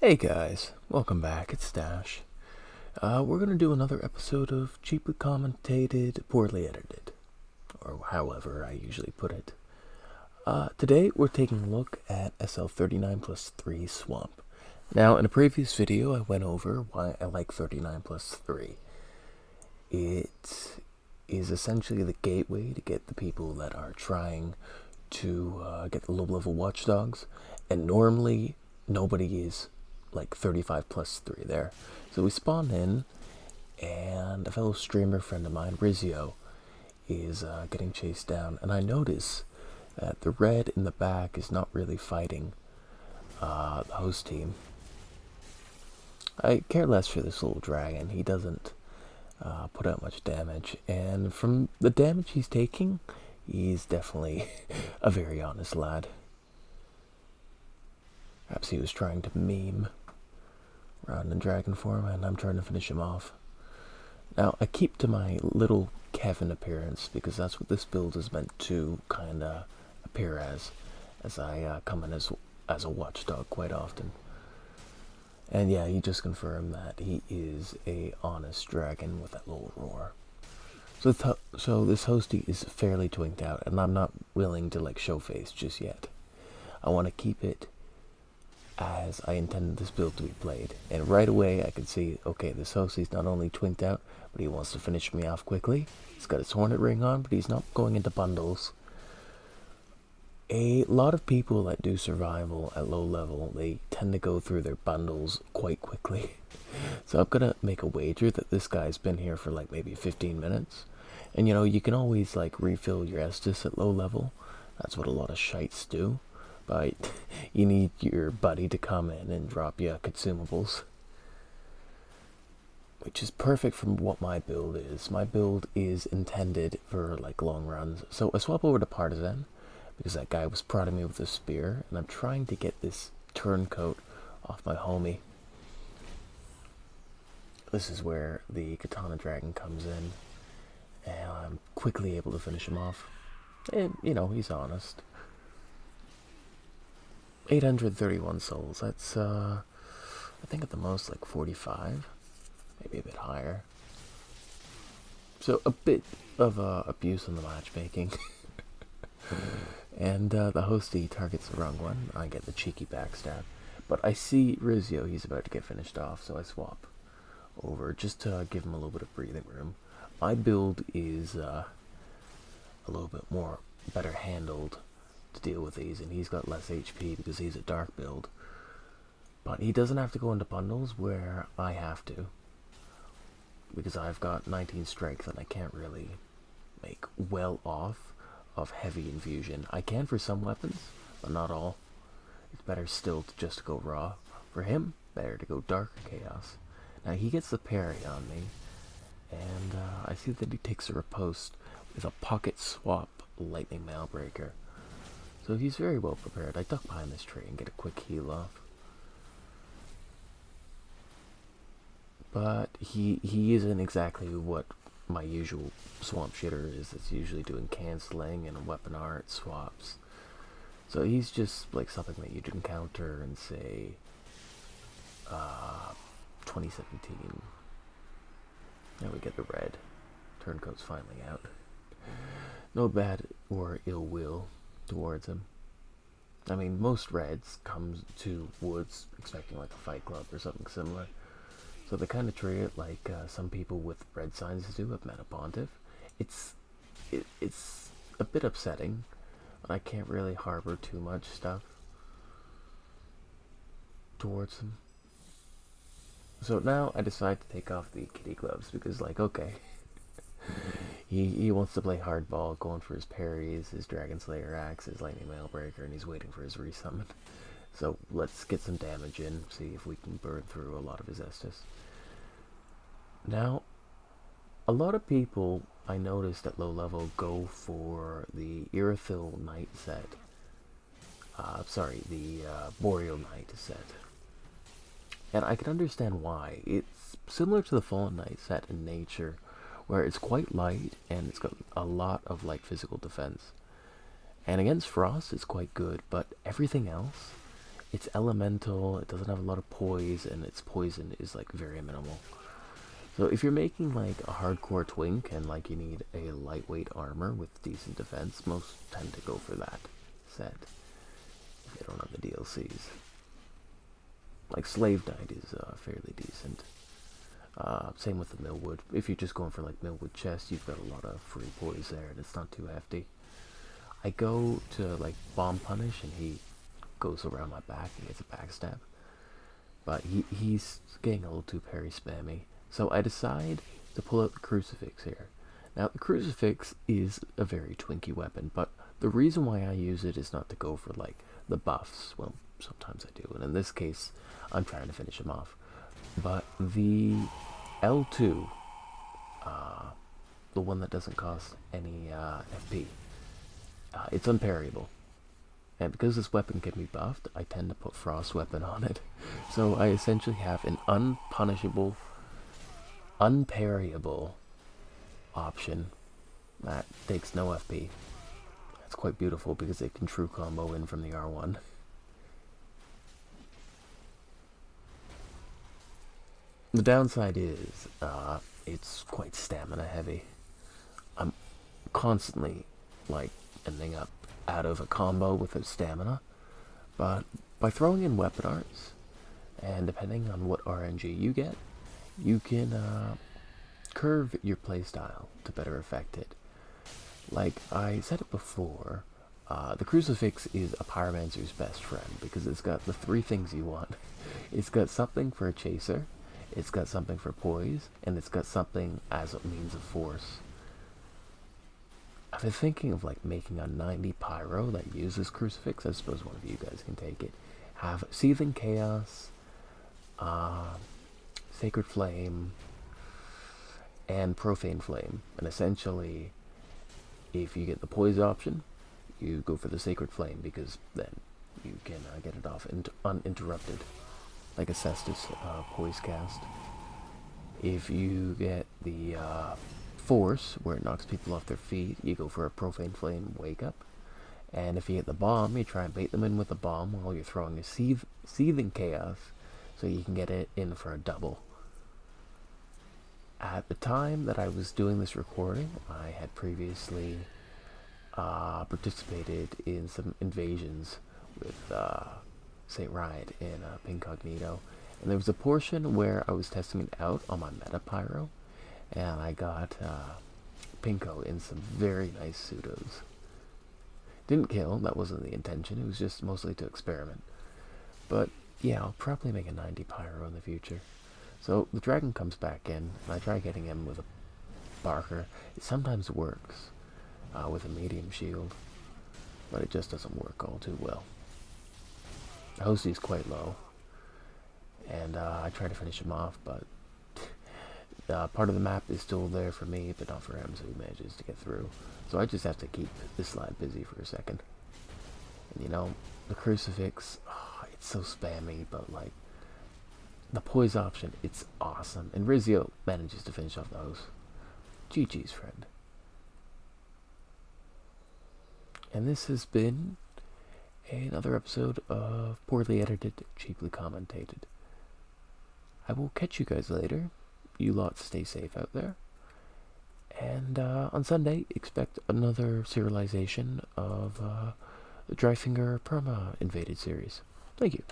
Hey guys, welcome back, it's Stash. We're gonna do another episode of cheaply commentated, poorly edited, or however I usually put it. Today we're taking a look at SL39 plus 3 Swamp. Now, in a previous video I went over why I like 39 plus 3. It is essentially the gateway to get the people that are trying to get the low-level watchdogs, and normally nobody is like 35 plus 3 there. So we spawn in, and a fellow streamer friend of mine, Rizio, is getting chased down, and I notice that the red in the back is not really fighting the host team. I care less for this little dragon. He doesn't put out much damage, and from the damage he's taking, he's definitely a very honest lad. Perhaps he was trying to meme around in dragon form, and I'm trying to finish him off. Now, I keep to my little Kevin appearance, because that's what this build is meant to kind of appear as I come in as a watchdog quite often. And yeah, he just confirmed that he is a honest dragon with that little roar. So this hostie is fairly twinked out, and I'm not willing to like show face just yet. I want to keep it as I intended this build to be played. And right away I could see, okay, this hostie's not only twinked out, but he wants to finish me off quickly. He's got his hornet ring on, but he's not going into bundles. A lot of people that do survival at low level, they tend to go through their bundles quite quickly. So I'm gonna make a wager that this guy's been here for like maybe 15 minutes. And you know, you can always like refill your Estus at low level. That's what a lot of shites do. But you need your buddy to come in and drop you consumables. Which is perfect from what my build is. My build is intended for like long runs. So I swap over to Partisan, because that guy was prodding me with a spear, and I'm trying to get this turncoat off my homie. This is where the Katana Dragon comes in, and I'm quickly able to finish him off. And, you know, he's honest. 831 souls, that's, I think at the most like 45, maybe a bit higher. So a bit of abuse on the matchmaking. And the hostie targets the wrong one. I get the cheeky backstab. But I see Rizio, he's about to get finished off, so I swap over just to give him a little bit of breathing room. My build is a little bit more better handled to deal with these, and he's got less HP because he's a dark build. But he doesn't have to go into bundles where I have to, because I've got 19 strength and I can't really make well off of heavy infusion. I can for some weapons, but not all. It's better still to just go raw. For him, better to go dark or chaos. Now he gets the parry on me, and I see that he takes a riposte with a pocket swap lightning mailbreaker. So he's very well prepared. I duck behind this tree and get a quick heal off. But he isn't exactly what my usual swamp shitter is. It's usually doing cancelling and weapon art swaps. So he's just like something that you'd encounter in, say, 2017. Now we get the red. Turncoat's finally out. No bad or ill will towards him. I mean, most reds come to woods expecting like a fight club or something similar. So they kind of treat it like some people with red signs do at Metapontiff. It's a bit upsetting. I can't really harbor too much stuff towards him. So now I decide to take off the kitty gloves because, like, okay, he wants to play hardball, going for his parries, his Dragon Slayer axe, his lightning mailbreaker, and he's waiting for his resummon. So let's get some damage in, see if we can burn through a lot of his Estus. Now, a lot of people I noticed at low level go for the Irithyll Knight set. The Boreal Knight set. And I can understand why. It's similar to the Fallen Knight set in nature, where it's quite light and it's got a lot of light physical defense. And against Frost it's quite good, but everything else it's elemental, it doesn't have a lot of poise, and its poison is like very minimal. So if you're making like a hardcore twink and like you need a lightweight armor with decent defense, most tend to go for that set if they don't have the DLCs. Like Slave Knight is fairly decent. Same with the Millwood. If you're just going for like Millwood chest, you've got a lot of free poise there, and it's not too hefty. I go to like Bomb Punish, and he goes around my back and gets a backstab. But he's getting a little too parry spammy. So I decide to pull out the Crucifix here. Now the Crucifix is a very twinky weapon, but the reason why I use it is not to go for like the buffs. Well, sometimes I do, and in this case, I'm trying to finish him off. But the L2, the one that doesn't cost any FP, it's unparryable. And because this weapon can be buffed, I tend to put Frost Weapon on it. So I essentially have an unpunishable, unparryable option that takes no FP. That's quite beautiful because it can true combo in from the R1. The downside is, it's quite stamina heavy. I'm constantly, like, ending up out of a combo without stamina. But by throwing in weapon arts, and depending on what RNG you get, you can curve your playstyle to better affect it. Like I said it before, the Crucifix is a Pyromancer's best friend because it's got the three things you want. It's got something for a chaser, it's got something for poise, and it's got something as a means of force. I've been thinking of like making a 90 pyro that uses Crucifix. I suppose one of you guys can take it. Have Seething Chaos, Sacred Flame, and Profane Flame. And essentially, if you get the poise option, you go for the Sacred Flame because then you can get it off uninterrupted, like a Cestus poise cast. If you get the Force, where it knocks people off their feet, you go for a Profane Flame Wake Up. And if you get the Bomb, you try and bait them in with the Bomb while you're throwing a Seething Chaos, so you can get it in for a double. At the time that I was doing this recording, I had previously participated in some invasions with St. Riot in Pincognito, and there was a portion where I was testing it out on my Meta Pyro, and I got Pinko in some very nice pseudos. Didn't kill, that wasn't the intention, it was just mostly to experiment. But yeah, I'll probably make a 90 Pyro in the future. So the dragon comes back in, and I try getting him with a Barker. It sometimes works with a medium shield, but it just doesn't work all too well. Hosie's quite low, and I try to finish him off, but part of the map is still there for me, but not for him, so he manages to get through. So I just have to keep this lad busy for a second. And you know, the Crucifix, it's so spammy, but like, the poise option, it's awesome. And Rizio manages to finish off those. GG's, friend. And this has been another episode of Poorly Edited, Cheaply Commentated. I will catch you guys later. You lot stay safe out there. And on Sunday, expect another serialization of the Dryfinger Perma Invaded series. Thank you.